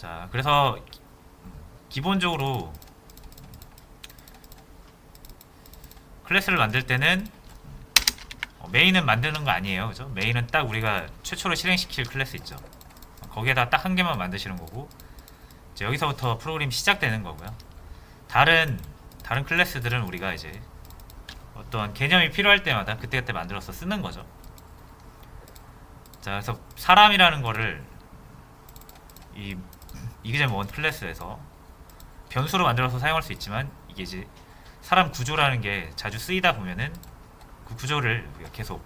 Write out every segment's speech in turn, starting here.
자, 그래서 기본적으로 클래스를 만들 때는 메인은 만드는 거 아니에요. 그죠? 메인은 딱 우리가 최초로 실행시킬 클래스 있죠. 거기에다 딱 한 개만 만드시는 거고, 이제 여기서부터 프로그램이 시작되는 거고요. 다른 클래스들은 우리가 이제 어떤 개념이 필요할 때마다 그때그때 만들어서 쓰는 거죠. 자, 그래서 사람이라는 거를 이 이그젠1 클래스에서 변수로 만들어서 사용할 수 있지만, 이게 이제 사람 구조라는 게 자주 쓰이다 보면은 그 구조를 우리가 계속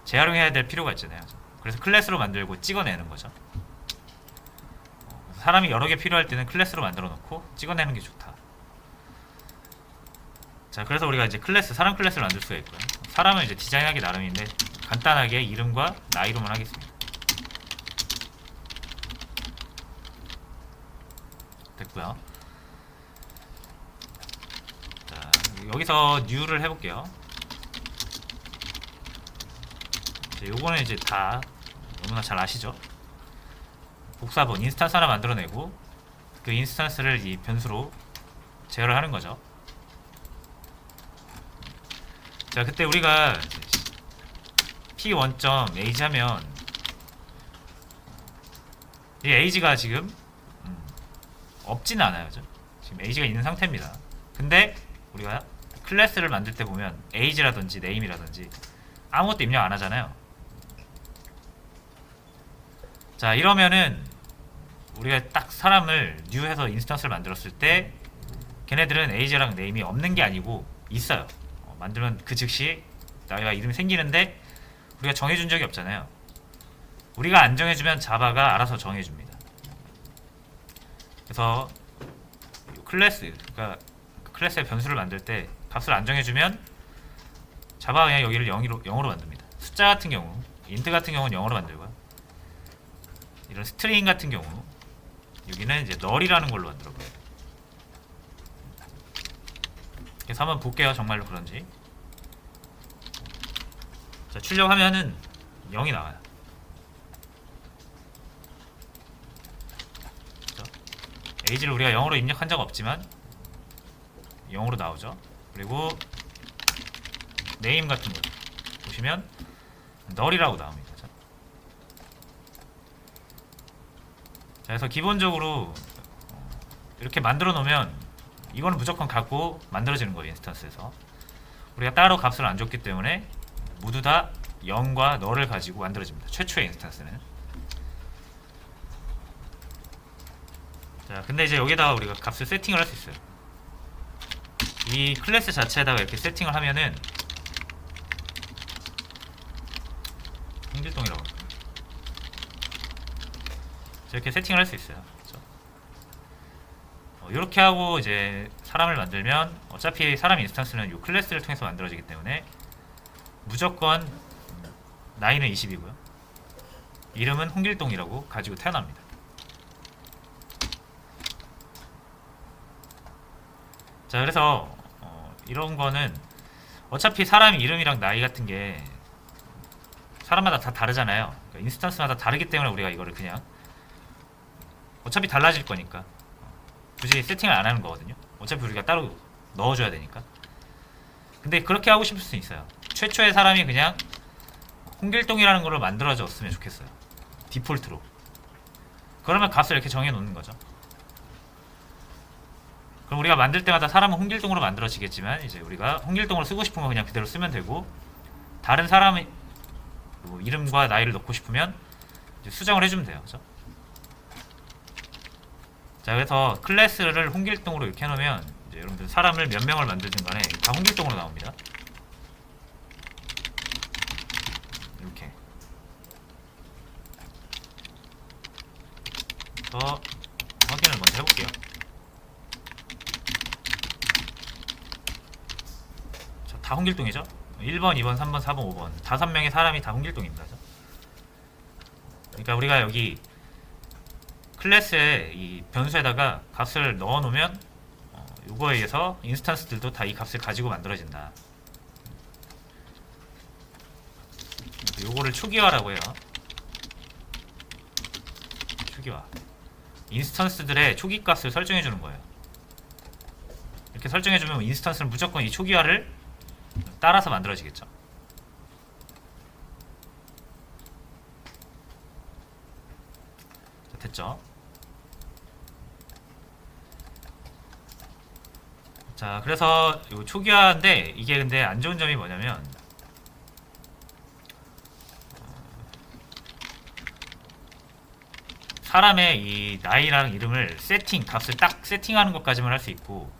재활용해야 될 필요가 있잖아요. 그래서 클래스로 만들고 찍어내는 거죠. 사람이 여러 개 필요할 때는 클래스로 만들어 놓고 찍어내는 게 좋다. 자, 그래서 우리가 이제 사람 클래스를 만들 수가 있고요. 사람은 이제 디자인하기 나름인데 간단하게 이름과 나이로만 하겠습니다. 됐고요. 자, 여기서 new를 해볼게요. 요거는 이제 다 너무나 잘 아시죠? 복사본 인스턴스 하나 만들어내고 그 인스턴스를 이 변수로 제어를 하는 거죠. 자, 그때 우리가 p1.age 하면 이 age가 지금 없지는 않아요. 그죠? 지금 age가 있는 상태입니다. 근데 우리가 클래스를 만들 때 보면 age라든지 name이라든지 아무것도 입력 안 하잖아요. 자, 이러면은 우리가 딱 사람을 new해서 인스턴스를 만들었을 때 걔네들은 age랑 name이 없는 게 아니고 있어요. 만들면 그 즉시 나이와 이름이 생기는데 우리가 정해준 적이 없잖아요. 우리가 안 정해주면 자바가 알아서 정해줍니다. 그래서 그러니까 클래스의 변수를 만들 때 값을 안 정해주면 자바가 그냥 여기를 0으로 만듭니다. 숫자 같은 경우, 인트 같은 경우는 0으로 만들고요. 이런 스트링 같은 경우 여기는 이제 null이라는 걸로 만들어봐요. 그래서 한번 볼게요. 정말로 그런지. 자, 출력하면은 0이 나와요. age를 우리가 0으로 입력한 적 없지만 0으로 나오죠. 그리고 name 같은 거 보시면 null이라고 나옵니다. 자, 그래서 기본적으로 이렇게 만들어 놓으면 이거는 무조건 갖고 만들어지는 거예요. 인스턴스에서 우리가 따로 값을 안 줬기 때문에 모두 다 0과 null을 가지고 만들어집니다. 최초의 인스턴스는. 자, 근데 이제 여기다가 우리가 값을 세팅을 할 수 있어요. 이 클래스 자체에다가 이렇게 세팅을 하면은 홍길동이라고 이렇게 세팅을 할 수 있어요. 그렇죠? 이렇게 하고 이제 사람을 만들면 어차피 사람 인스턴스는 이 클래스를 통해서 만들어지기 때문에 무조건 나이는 20이고요. 이름은 홍길동이라고 가지고 태어납니다. 자, 그래서 이런 거는 어차피 사람 이름이랑 나이 같은 게 사람마다 다 다르잖아요. 그러니까 인스턴스마다 다르기 때문에 우리가 이거를 그냥 어차피 달라질 거니까 굳이 세팅을 안 하는 거거든요. 어차피 우리가 따로 넣어줘야 되니까. 근데 그렇게 하고 싶을 수 있어요. 최초의 사람이 그냥 홍길동이라는 걸로 만들어졌으면 좋겠어요. 디폴트로. 그러면 값을 이렇게 정해 놓는 거죠. 그럼 우리가 만들 때마다 사람은 홍길동으로 만들어지겠지만 이제 우리가 홍길동으로 쓰고 싶은 거 그냥 그대로 쓰면 되고, 다른 사람의 뭐 이름과 나이를 넣고 싶으면 이제 수정을 해주면 돼요. 그죠? 자, 그래서 클래스를 홍길동으로 이렇게 해놓으면 이제 여러분들 사람을 몇 명을 만들든 간에 다 홍길동으로 나옵니다. 이렇게. 그래서 확인을 먼저 해볼게요. 자, 다 홍길동이죠? 1번, 2번, 3번, 4번, 5번 5명의 사람이 다 홍길동입니다. 그러니까 우리가 여기 클래스에 이 변수에다가 값을 넣어 놓으면 요거에 의해서 인스턴스들도 다 이 값을 가지고 만들어진다. 요거를 초기화라고 해요. 초기화. 인스턴스들의 초기 값을 설정해 주는 거예요. 이렇게 설정해 주면 인스턴스는 무조건 이 초기화를 따라서 만들어지겠죠. 자, 됐죠? 자, 그래서 요 초기화인데 이게 근데 안 좋은 점이 뭐냐면 사람의 이 나이랑 이름을 값을 딱 세팅하는 것까지만 할 수 있고,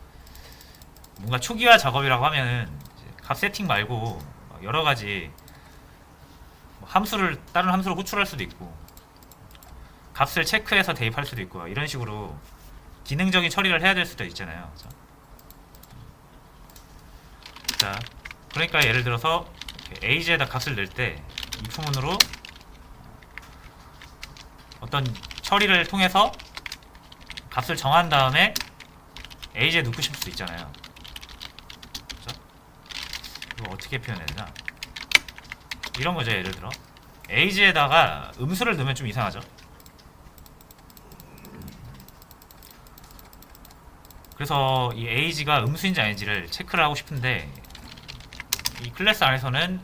뭔가 초기화 작업이라고 하면은 값 세팅 말고 여러 가지 다른 함수를 호출할 수도 있고, 값을 체크해서 대입할 수도 있고, 이런 식으로 기능적인 처리를 해야 될 수도 있잖아요. 그렇죠? 자, 그러니까 예를 들어서 age에다 값을 넣을 때 if문으로 어떤 처리를 통해서 값을 정한 다음에 age에 넣고 싶을 수 있잖아요. 그렇죠? 이거 어떻게 표현해야 되나? 이런 거죠. 예를 들어 age에다가 음수를 넣으면 좀 이상하죠. 그래서 이 age가 음수인지 아닌지를 체크를 하고 싶은데 이 클래스 안에서는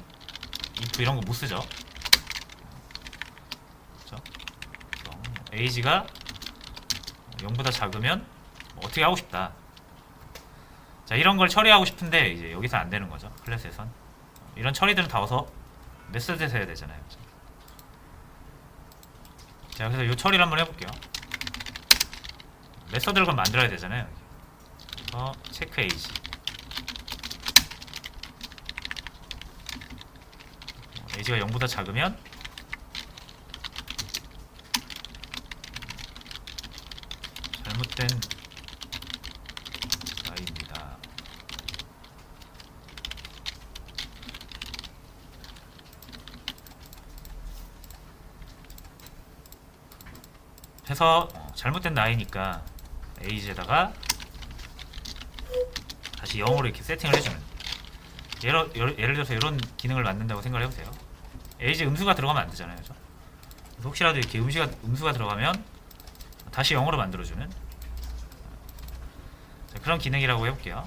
if 이런 거 못 쓰죠. 그렇죠? age가 0보다 작으면 어떻게 하고 싶다. 자, 이런 걸 처리하고 싶은데 이제 여기서 안 되는 거죠. 클래스에선 이런 처리들은 다 어서 메소드에서 해야 되잖아요. 그렇죠? 자, 그래서 이 처리를 한번 해볼게요. 메소드를 그럼 만들어야 되잖아요. 체크 age age가 0보다 작으면 잘못된 나이입니다. 해서 잘못된 나이니까 age에다가 다시 0으로 이렇게 세팅을 해주면, 예를 들어서 이런 기능을 만든다고 생각을 해보세요. age 음수가 들어가면 안 되잖아요. 그렇죠? 그래서 혹시라도 이렇게 음수가 들어가면 다시 0으로 만들어주는, 자, 그런 기능이라고 해볼게요.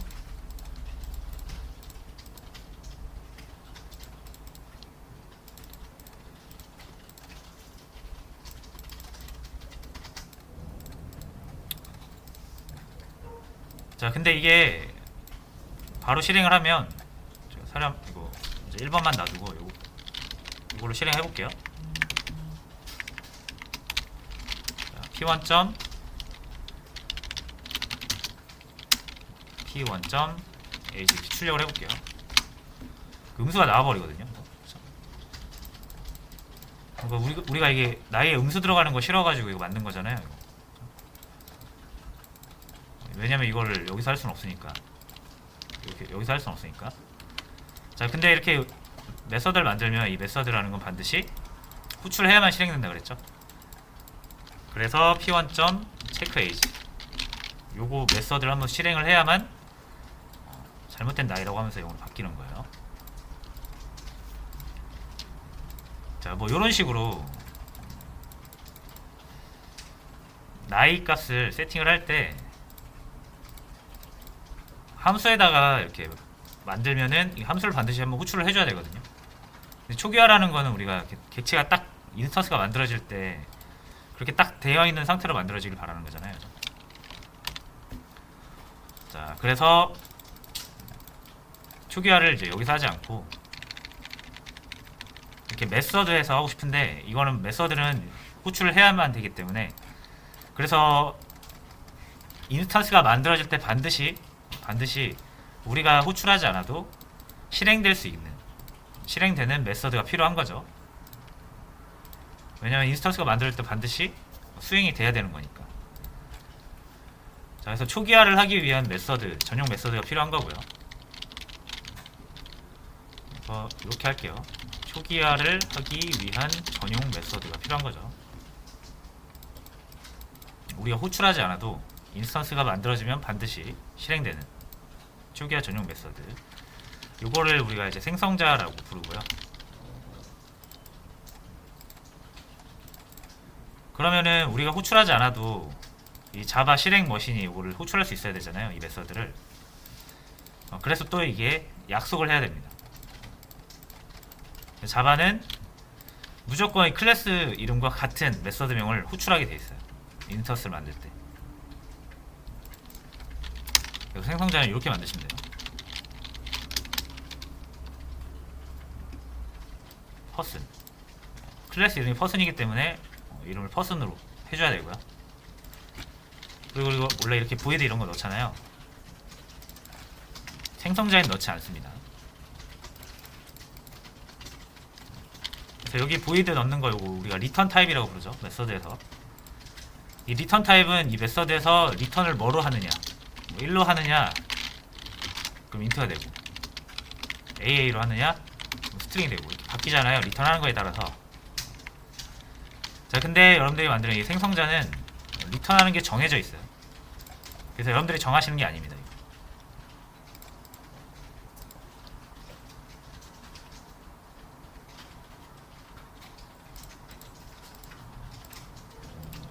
자, 근데 이게 바로 실행을 하면 사람 이거 이제 1번만 놔두고 이걸로 실행해 볼게요. p1. age 출력을 해볼게요. 그 음수가 나와버리거든요. 그러니까 우리가 이게 나이에 음수 들어가는 거 싫어가지고 이거 만든 거잖아요. 이거. 왜냐면 이거를 여기서 할 수는 없으니까. 여기서 할 수는 없으니까. 자, 근데 이렇게 메서드를 만들면 이 메서드라는 건 반드시 호출해야만 실행된다 그랬죠. 그래서 p1. check age 요거 메서드를 한번 실행을 해야만 잘못된 나이라고 하면서 이걸로 바뀌는 거예요. 자, 뭐 이런 식으로 나이 값을 세팅을 할 때 함수에다가 이렇게 만들면은 이 함수를 반드시 한번 호출을 해줘야 되거든요. 근데 초기화라는 거는 우리가 객체가 딱 인스턴스가 만들어질 때 그렇게 딱 되어 있는 상태로 만들어지길 바라는 거잖아요. 자, 그래서 초기화를 이제 여기서 하지 않고 이렇게 메서드에서 하고 싶은데, 이거는 메서드는 호출을 해야만 되기 때문에, 그래서 인스턴스가 만들어질 때 반드시 우리가 호출하지 않아도 실행되는 메서드가 필요한 거죠. 왜냐면 인스턴스가 만들 때 반드시 수행이 돼야 되는 거니까. 자, 그래서 초기화를 하기 위한 전용 메서드가 필요한 거고요. 그래서 이렇게 할게요. 초기화를 하기 위한 전용 메서드가 필요한 거죠. 우리가 호출하지 않아도 인스턴스가 만들어지면 반드시 실행되는 초기화 전용 메서드. 이거를 우리가 이제 생성자라고 부르고요. 그러면은 우리가 호출하지 않아도 이 자바 실행 머신이 이거를 호출할 수 있어야 되잖아요. 이 메서드를. 그래서 또 이게 약속을 해야 됩니다. 자바는 무조건 이 클래스 이름과 같은 메서드명을 호출하게 돼 있어요. 인스턴스를 만들 때. 그래서 생성자는 이렇게 만드시면 돼요. 퍼슨. 클래스 이름이 퍼슨이기 때문에 이름을 퍼슨으로 해줘야 되고요. 그리고 원래 이렇게 void 이런 거 넣잖아요. 생성자에는 넣지 않습니다. 그래서 여기 void 넣는 거 요거 우리가 return 타입이라고 부르죠. 메서드에서. 이 return 타입은 이 메서드에서 return을 뭐로 하느냐, 뭐 1로 하느냐, 그럼 인트가 되고, AA로 하느냐, 스트링이 되고, 이렇게 바뀌잖아요. return 하는 거에 따라서. 자, 근데 여러분들이 만드는 이 생성자는 return 하는 게 정해져 있어요. 그래서 여러분들이 정하시는 게 아닙니다.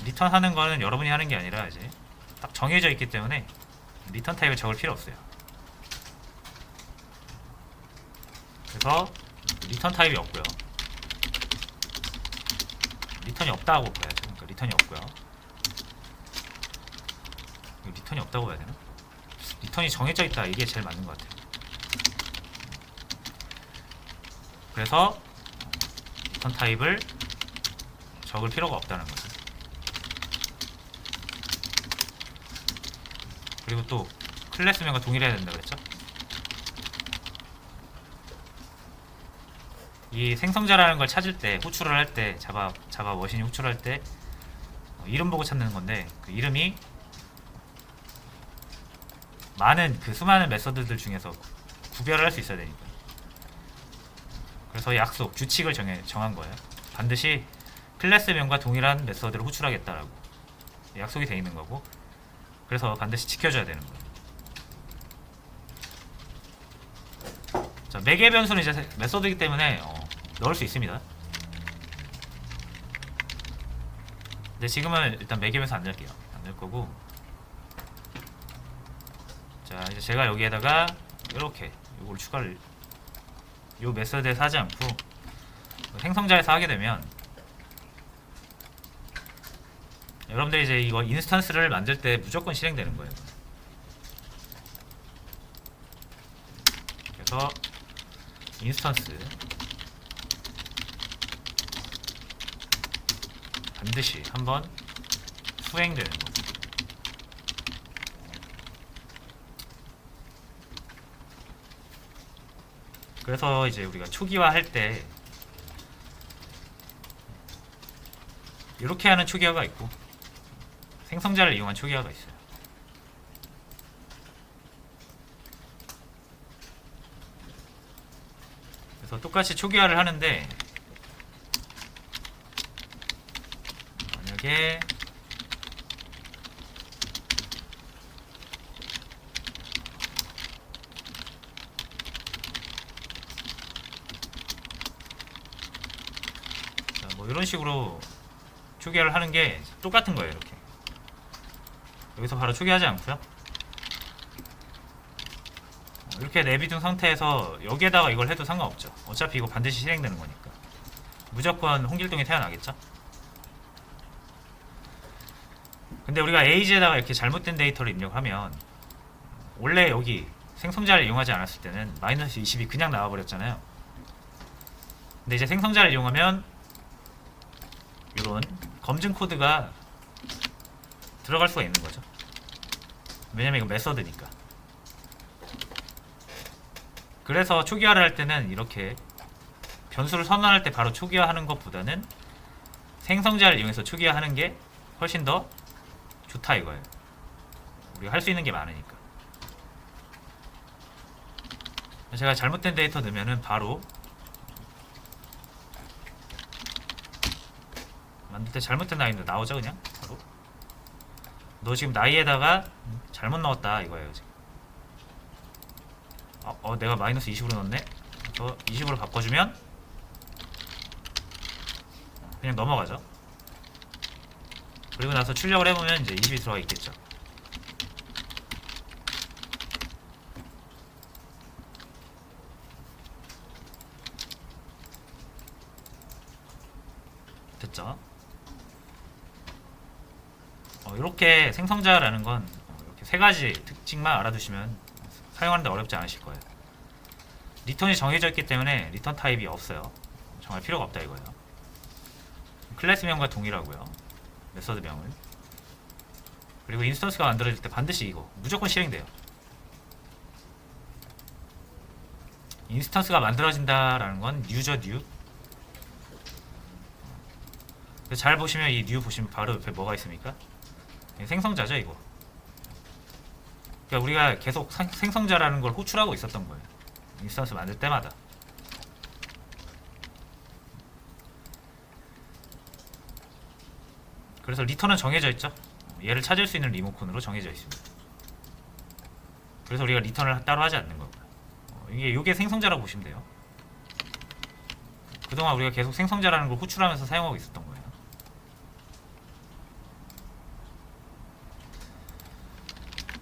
리턴 하는 거는 여러분이 하는 게 아니라 이제 딱 정해져 있기 때문에 리턴 타입을 적을 필요 없어요. 그래서 리턴 타입이 없고요. 리턴이 없다고 봐야죠. 그러니까 리턴이 없고요. 리턴이 없다고 봐야 되나? 리턴이 정해져 있다. 이게 제일 맞는 것 같아요. 그래서 리턴 타입을 적을 필요가 없다는 거죠. 그리고 또 클래스명과 동일해야 된다고 했죠. 이 생성자라는 걸 찾을 때, 호출을 할 때, 자바 머신이 호출할 때 이름 보고 찾는 건데, 그 이름이 많은 그 수많은 메서드들 중에서 구별을 할 수 있어야 되니까. 그래서 약속, 규칙을 정한 거예요. 반드시 클래스명과 동일한 메서드를 호출하겠다라고 약속이 돼 있는 거고, 그래서 반드시 지켜줘야 되는 거예요. 자, 매개 변수는 이제 메서드이기 때문에 넣을 수 있습니다. 근데 지금은 일단 매개 변수 안 넣을게요. 안 넣을 거고. 자, 이제 제가 여기에다가 이렇게 이걸 추가를 요 메서드에서 하지 않고 생성자에서 하게 되면, 여러분들이 이제 이거 인스턴스를 만들 때 무조건 실행되는 거예요. 그래서 인스턴스 반드시 한번 수행되는 거고, 그래서 이제 우리가 초기화 할 때 이렇게 하는 초기화가 있고 생성자를 이용한 초기화가 있어요. 그래서 똑같이 초기화를 하는데, 만약에 뭐 이런 식으로 초기화를 하는 게 똑같은 거예요. 이렇게 여기서 바로 초기화하지 않고요. 이렇게 내비둔 상태에서 여기에다가 이걸 해도 상관없죠. 어차피 이거 반드시 실행되는 거니까. 무조건 홍길동이 태어나겠죠. 근데 우리가 에이지에다가 이렇게 잘못된 데이터를 입력하면, 원래 여기 생성자를 이용하지 않았을 때는 마이너스 20이 그냥 나와버렸잖아요. 근데 이제 생성자를 이용하면 이런 검증 코드가 들어갈 수가 있는 거죠. 왜냐면 이거 메서드니까. 그래서 초기화를 할 때는 이렇게 변수를 선언할 때 바로 초기화하는 것보다는 생성자를 이용해서 초기화하는 게 훨씬 더 좋다 이거예요. 우리가 할 수 있는 게 많으니까. 제가 잘못된 데이터 넣으면은 바로 만들 때 잘못된 나이도 나오죠. 그냥 바로 너 지금 나이에다가 잘못 넣었다 이거예요. 지금 내가 마이너스 20으로 넣었네. 저 20으로 바꿔주면 그냥 넘어가죠. 그리고 나서 출력을 해보면 이제 20이 들어가 있겠죠. 됐죠? 이렇게 생성자라는 건 이렇게 세 가지 특징만 알아두시면 사용하는데 어렵지 않으실 거예요. 리턴이 정해져 있기 때문에 리턴 타입이 없어요. 정할 필요가 없다 이거예요. 클래스명과 동일하고요. 메서드명은. 그리고 인스턴스가 만들어질 때 반드시 이거 무조건 실행돼요. 인스턴스가 만들어진다라는 건 유저 뉴. 잘 보시면 이 뉴 보시면 바로 옆에 뭐가 있습니까? 생성자죠 이거. 그러니까 우리가 계속 생성자라는 걸 호출하고 있었던 거예요. 인스턴스 만들 때마다. 그래서 리턴은 정해져 있죠. 얘를 찾을 수 있는 리모컨으로 정해져 있습니다. 그래서 우리가 리턴을 따로 하지 않는 거고요. 이게 생성자라고 보시면 돼요. 그동안 우리가 계속 생성자라는 걸 호출하면서 사용하고 있었던 거예요.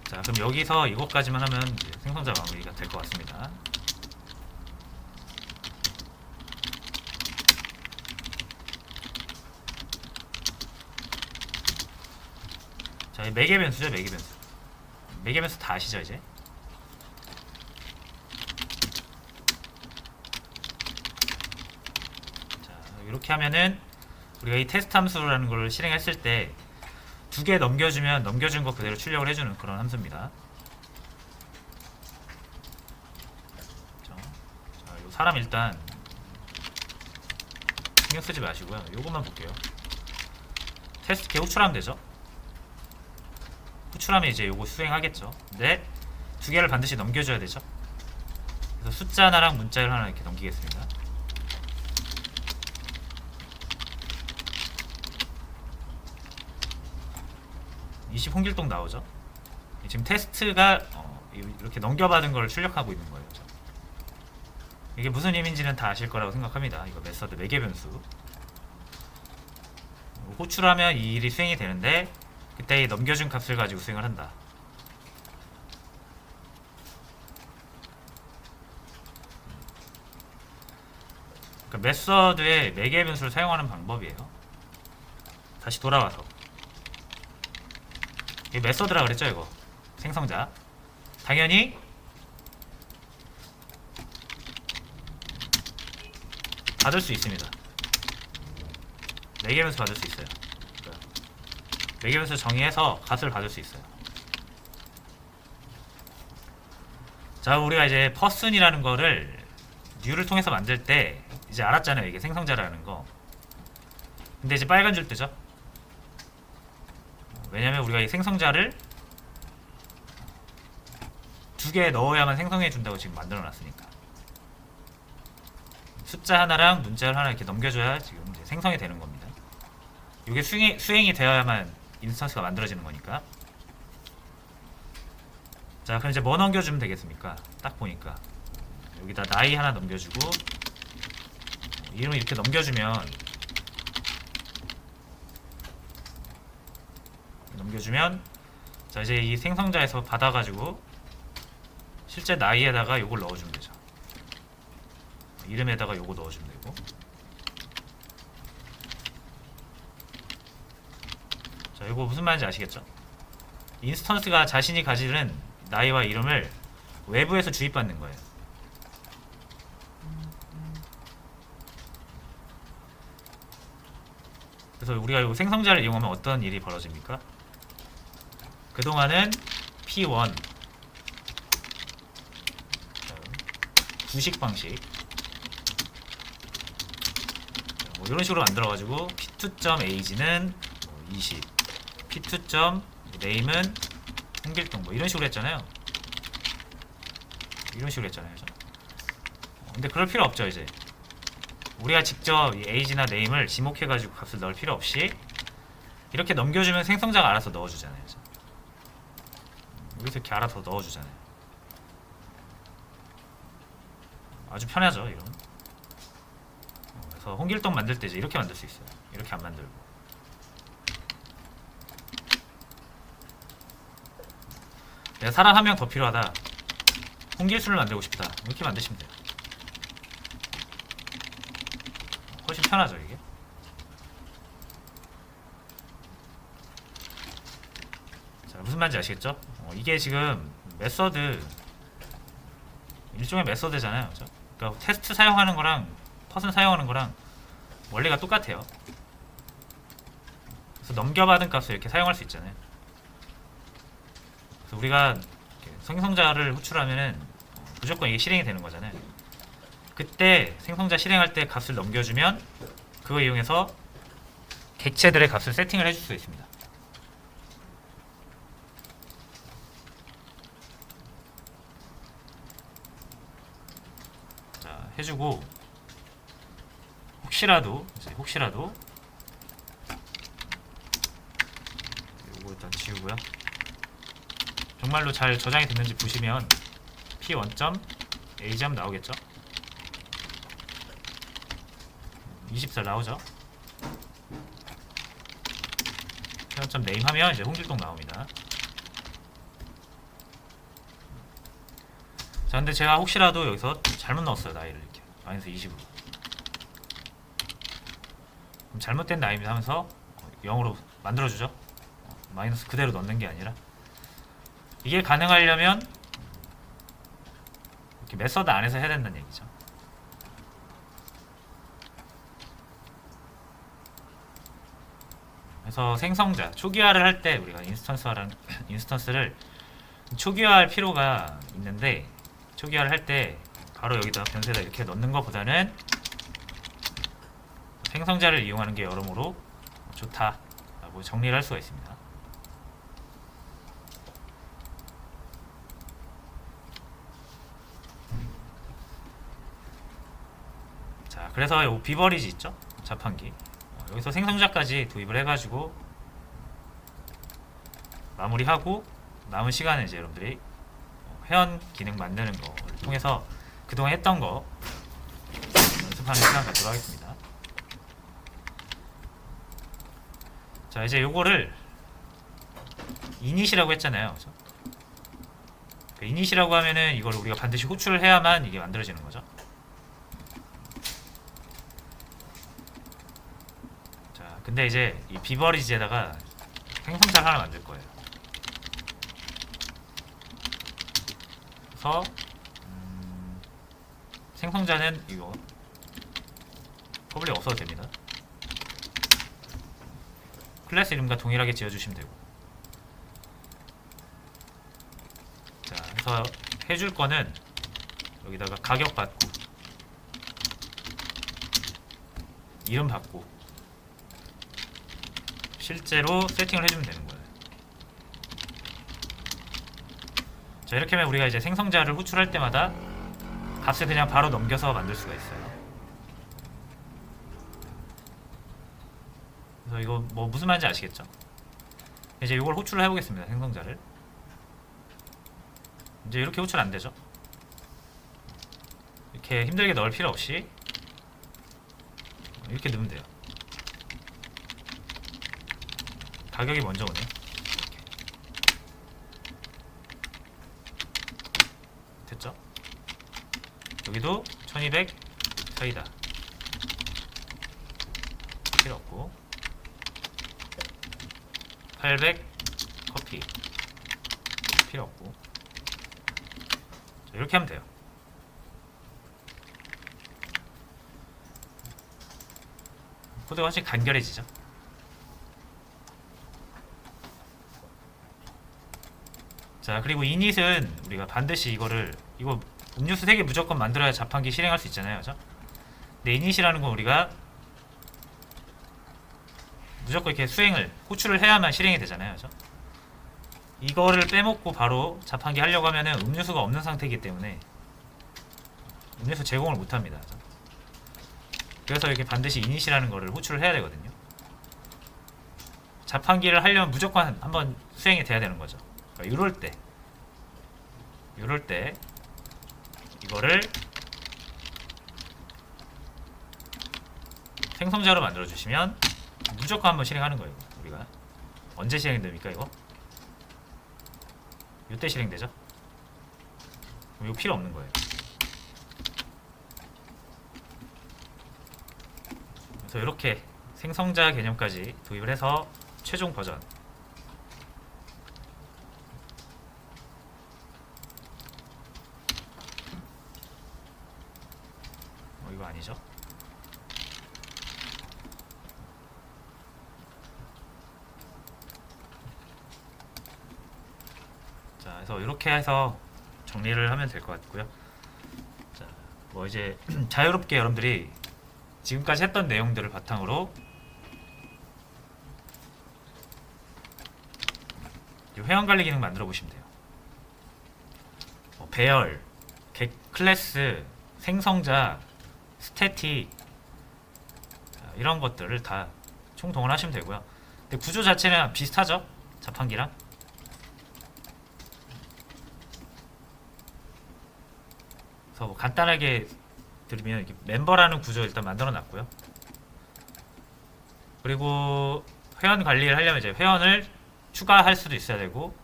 자, 그럼 여기서 이것까지만 하면 이제 생성자 마무리가 될 것 같습니다. 자, 매개 변수죠, 매개 변수. 매개 변수 다 아시죠, 이제? 자, 이렇게 하면은 우리가 이 테스트 함수라는 걸 실행했을 때 두 개 넘겨주면 넘겨준 거 그대로 출력을 해주는 그런 함수입니다. 자, 요 사람 일단 신경 쓰지 마시고요. 요것만 볼게요. 테스트 개 호출하면 되죠. 호출하면 이제 요거 수행하겠죠. 근데 두 개를 반드시 넘겨줘야 되죠. 그래서 숫자 하나랑 문자를 하나 이렇게 넘기겠습니다. (20) 홍길동 나오죠. 지금 테스트가 이렇게 넘겨받은 걸 출력하고 있는 거예요. 이게 무슨 의미인지는 다 아실 거라고 생각합니다. 이거 메서드 매개 변수. 호출하면 이 일이 수행이 되는데 그때 이 넘겨준 값을 가지고 수행을 한다. 그러니까 메서드의 매개 변수를 사용하는 방법이에요. 다시 돌아와서 이 메서드라 그랬죠 이거 생성자. 당연히 받을 수 있습니다. 매개 변수 받을 수 있어요. 그러니까 매개 변수 정의해서 값을 받을 수 있어요. 자, 우리가 이제 person이라는 거를 new를 통해서 만들 때 이제 알았잖아요. 이게 생성자라는 거. 근데 이제 빨간 줄 뜨죠. 왜냐면 우리가 이 생성자를 두 개 넣어야만 생성해 준다고 지금 만들어 놨으니까. 숫자 하나랑 문자를 하나 이렇게 넘겨줘야 지금 이제 생성이 되는 겁니다. 이게 수행이 되어야만 인스턴스가 만들어지는 거니까. 자, 그럼 이제 뭐 넘겨주면 되겠습니까? 딱 보니까 여기다 나이 하나 넘겨주고 이름을 이렇게 넘겨주면 자, 이제 이 생성자에서 받아가지고 실제 나이에다가 요걸 넣어주면 되죠. 이름에다가 요거 넣어주면 되고. 자, 이거 무슨 말인지 아시겠죠? 인스턴스가 자신이 가지는 나이와 이름을 외부에서 주입받는 거예요. 그래서 우리가 이 생성자를 이용하면 어떤 일이 벌어집니까? 그동안은 P1 구식 방식 뭐 이런 식으로 만들어가지고 P2.age는 20 P2.name은 홍길동 뭐 이런 식으로 했잖아요. 이런 식으로 했잖아요. 근데 그럴 필요 없죠. 이제 우리가 직접 이 age나 name을 지목해가지고 값을 넣을 필요 없이 이렇게 넘겨주면 생성자가 알아서 넣어주잖아요. 여기서 이렇게 알아서 넣어주잖아요. 아주 편하죠, 이런. 그래서 홍길동 만들 때 이제 이렇게 만들 수 있어요. 이렇게 안 만들고. 내가 사람 한 명 더 필요하다, 홍길수를 만들고 싶다, 이렇게 만드시면 돼요. 훨씬 편하죠 이게. 자, 무슨 말인지 아시겠죠? 이게 지금 메서드, 일종의 메서드잖아요, 그죠? 그러니까 테스트 사용하는 거랑 퍼슨 사용하는 거랑 원리가 똑같아요. 그래서 넘겨받은 값을 이렇게 사용할 수 있잖아요. 그래서 우리가 생성자를 호출하면은 무조건 이게 실행이 되는 거잖아요. 그때 생성자 실행할 때 값을 넘겨주면 그거 이용해서 객체들의 값을 세팅을 해줄 수 있습니다. 자, 해주고 혹시라도 이거 일단 지우고요. 정말로 잘 저장이 됐는지 보시면 p1.a 나오겠죠? 24 나오죠? p1.name 하면 이제 홍길동 나옵니다. 자, 근데 제가 혹시라도 여기서 잘못 넣었어요, 나이를. 이렇게 마이너스 20으로. 그럼 잘못된 나이입니다 하면서 0으로 만들어주죠. 마이너스 그대로 넣는 게 아니라. 이게 가능하려면 이렇게 메서드 안에서 해야 된다는 얘기죠. 그래서 생성자 초기화를 할 때 우리가 인스턴스를 초기화할 필요가 있는데, 초기화를 할 때 바로 여기다 변수에다 이렇게 넣는 것보다는 생성자를 이용하는 게 여러모로 좋다라고 정리를 할 수가 있습니다. 자, 그래서 요 비버리지 있죠? 자판기. 여기서 생성자까지 도입을 해가지고 마무리하고 남은 시간은 이제 여러분들이 회원 기능 만드는 거를 통해서 그동안 했던 거 연습하는 시간 갖도록 하겠습니다. 자, 이제 요거를 이닛이라고 했잖아요, 그죠? 이닛이라고 하면은 이걸 우리가 반드시 호출을 해야만 이게 만들어지는 거죠. 자, 근데 이제 이 비버리지에다가 생성자를 하나 만들 거예요. 그래서 생성자는 이거 퍼블릭 없어도 됩니다. 클래스 이름과 동일하게 지어주시면 되고. 자, 그래서 해줄 거는 여기다가 가격 받고 이름 받고 실제로 세팅을 해주면 되는 거예요. 자, 이렇게 하면 우리가 이제 생성자를 호출할 때마다 값을 그냥 바로 넘겨서 만들 수가 있어요. 그래서 이거 뭐 무슨 말인지 아시겠죠? 이제 이걸 호출을 해보겠습니다. 생성자를 이제 이렇게 호출 안 되죠? 이렇게 힘들게 넣을 필요 없이 이렇게 넣으면 돼요. 가격이 먼저 오네요. 됐죠? 여기도 1200 사이다 필요 없고, 800 커피 필요 없고. 자, 이렇게 하면 돼요. 코드가 훨씬 간결해지죠. 자, 그리고 이닛은 우리가 반드시 이거 음료수 3개 무조건 만들어야 자판기 실행할 수 있잖아요, 그죠? 근데 이닛이라는 건 우리가 무조건 이렇게 호출을 해야만 실행이 되잖아요, 그죠? 이거를 빼먹고 바로 자판기 하려고 하면은 음료수가 없는 상태이기 때문에 음료수 제공을 못합니다, 그죠? 그래서 이렇게 반드시 이닛이라는 거를 호출을 해야 되거든요. 자판기를 하려면 무조건 한번 수행이 돼야 되는 거죠. 그러니까 이럴 때 이거를 생성자로 만들어 주시면 무조건 한번 실행하는 거예요. 우리가 언제 실행됩니까 이거? 이때 실행되죠. 이거 필요 없는 거예요. 그래서 이렇게 생성자 개념까지 도입을 해서 최종 버전 이거 아니죠? 자, 그래서 이렇게 해서 정리를 하면 될 것 같고요. 자, 뭐 이제 자유롭게 여러분들이 지금까지 했던 내용들을 바탕으로 이 회원관리 기능 만들어 보시면 돼요. 배열, 클래스, 생성자, 스태틱 이런 것들을 다 총동원하시면 되고요. 근데 구조 자체는 비슷하죠? 자판기랑. 그래서 뭐 간단하게 드리면 이렇게 멤버라는 구조 일단 만들어 놨고요. 그리고 회원 관리를 하려면 이제 회원을 추가할 수도 있어야 되고,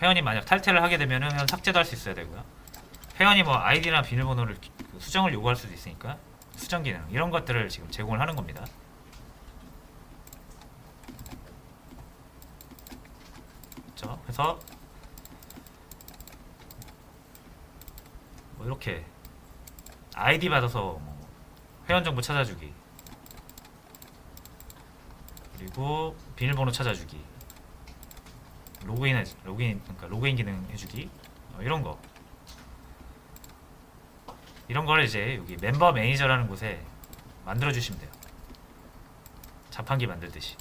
회원이 만약 탈퇴를 하게 되면 회원 삭제도 할 수 있어야 되고요. 회원이 뭐 아이디나 비밀번호를 수정을 요구할 수도 있으니까 수정 기능 이런 것들을 지금 제공을 하는 겁니다. 그렇죠? 그래서 뭐 이렇게 아이디 받아서 뭐 회원 정보 찾아주기, 그리고 비밀번호 찾아주기, 그러니까 로그인 기능 해주기, 이런 거를 이제 여기 멤버 매니저라는 곳에 만들어 주시면 돼요. 자판기 만들듯이.